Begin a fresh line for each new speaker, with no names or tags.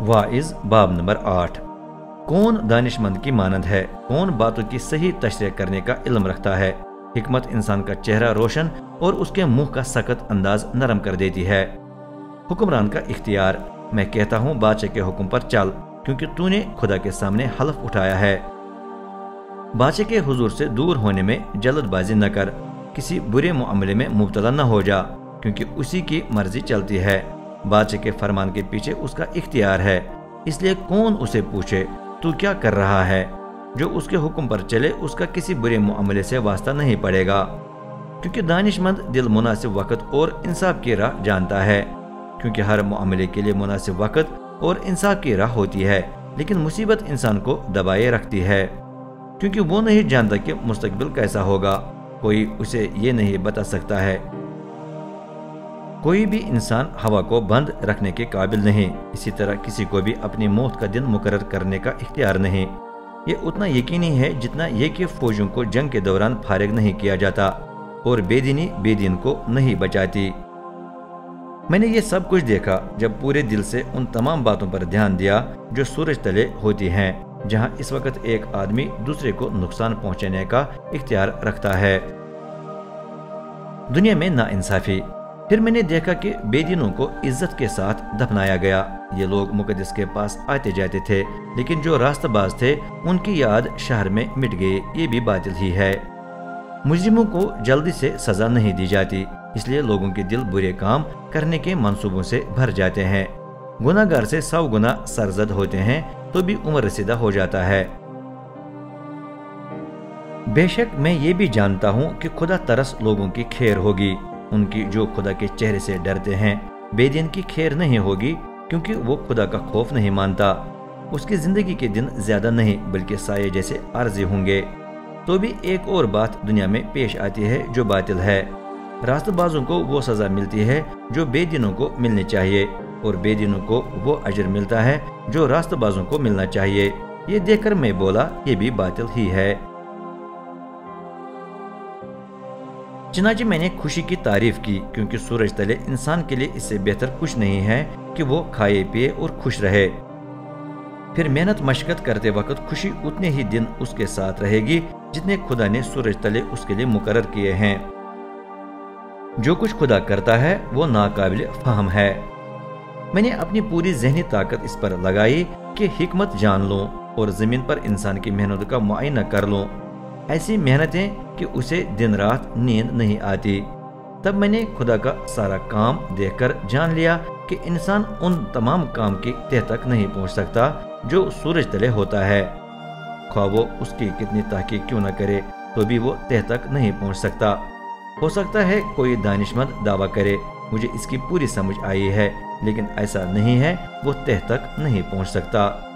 Wise बाब number 8। कौन दानिशमंद की मानद है, कौन बातों की सही तशरीह करने का इल्म रखता है। हिकमत इंसान का चेहरा रोशन और उसके मुंह का सख्त अंदाज नरम कर देती है। हुक्मरान का इख्तियार, मैं कहता हूँ बादशाह के हुक्म पर चल, क्योंकि तूने खुदा के सामने हलफ उठाया है। बादशाह के हुजूर से दूर होने में जल्दबाजी न कर, किसी बुरे मामले में मुब्तला न हो जा, क्योंकि उसी की मर्जी चलती है। बादशाह के फरमान के पीछे उसका इख्तियार है, इसलिए कौन उसे पूछे तू क्या कर रहा है। जो उसके हुक्म पर चले उसका किसी बुरे मामले से वास्ता नहीं पड़ेगा, क्योंकि दानिशमंद दिल मुनासिब वक्त और इंसाफ की राह जानता है। क्योंकि हर मामले के लिए मुनासिब वक्त और इंसाफ की राह होती है, लेकिन मुसीबत इंसान को दबाए रखती है, क्योंकि वो नहीं जानता कि मुस्तकबिल कैसा होगा। कोई उसे ये नहीं बता सकता है। कोई भी इंसान हवा को बंद रखने के काबिल नहीं, इसी तरह किसी को भी अपनी मौत का दिन मुकर्रर करने का इख्तियार नहीं। ये उतना यकीनी है जितना ये कि फौजों को जंग के दौरान फारिग नहीं किया जाता और बेदीनी बेदीन को नहीं बचाती। मैंने ये सब कुछ देखा जब पूरे दिल से उन तमाम बातों पर ध्यान दिया जो सूरज तले होती हैं, जहां इस वक्त एक आदमी दूसरे को नुकसान पहुंचाने का इख्तियार रखता है। दुनिया में नाइंसाफी। फिर मैंने देखा कि बेदीनों को इज्जत के साथ दफनाया गया। ये लोग मुकद्दस के पास आते जाते थे, लेकिन जो रास्तबाज थे उनकी याद शहर में मिट गई। ये भी बातिल ही है। मुजरिमों को जल्दी से सजा नहीं दी जाती, इसलिए लोगों के दिल बुरे काम करने के मंसूबों से भर जाते हैं। गुनाहगार से 100 गुना सरजद होते हैं तो भी उम्र रसीदा हो जाता है। बेशक मैं ये भी जानता हूँ कि खुदा तरस लोगों की खैर होगी, उनकी जो खुदा के चेहरे से डरते हैं। बेदीन की खैर नहीं होगी, क्योंकि वो खुदा का खौफ नहीं मानता। उसकी जिंदगी के दिन ज्यादा नहीं बल्कि साये जैसे आर्जी होंगे। तो भी एक और बात दुनिया में पेश आती है जो बातिल है। रास्तबाजों को वो सजा मिलती है जो बेदीनों को मिलनी चाहिए, और बेदीनों को वो अजर मिलता है जो रास्तबाजों को मिलना चाहिए। ये देखकर मैं बोला ये भी बातिल ही है। चनाचे मैंने खुशी की तारीफ की, क्योंकि सूरज तले इंसान के लिए इससे बेहतर कुछ नहीं है कि वो खाए पिए और खुश रहे। फिर मेहनत मशक्कत करते वक्त खुशी उतने ही दिन उसके साथ रहेगी जितने खुदा ने सूरज तले उसके लिए मुकर्रर किए हैं। जो कुछ खुदा करता है वो नाकाबिल फहम है। मैंने अपनी पूरी ज़हनी ताकत इस पर लगाई कि हिकमत जान लूं और जमीन पर इंसान की मेहनत का मुआयना कर लूं। ऐसी मेहनतें कि उसे दिन रात नींद नहीं आती। तब मैंने खुदा का सारा काम देखकर जान लिया कि इंसान उन तमाम काम की तह तक नहीं पहुंच सकता जो सूरज तले होता है। ख्वाह वो उसकी कितनी तहकीक क्यों न करे तो भी वो तह तक नहीं पहुंच सकता। हो सकता है कोई दानिशमंद दावा करे, मुझे इसकी पूरी समझ आई है, लेकिन ऐसा नहीं है, वो तह तक नहीं पहुंच सकता।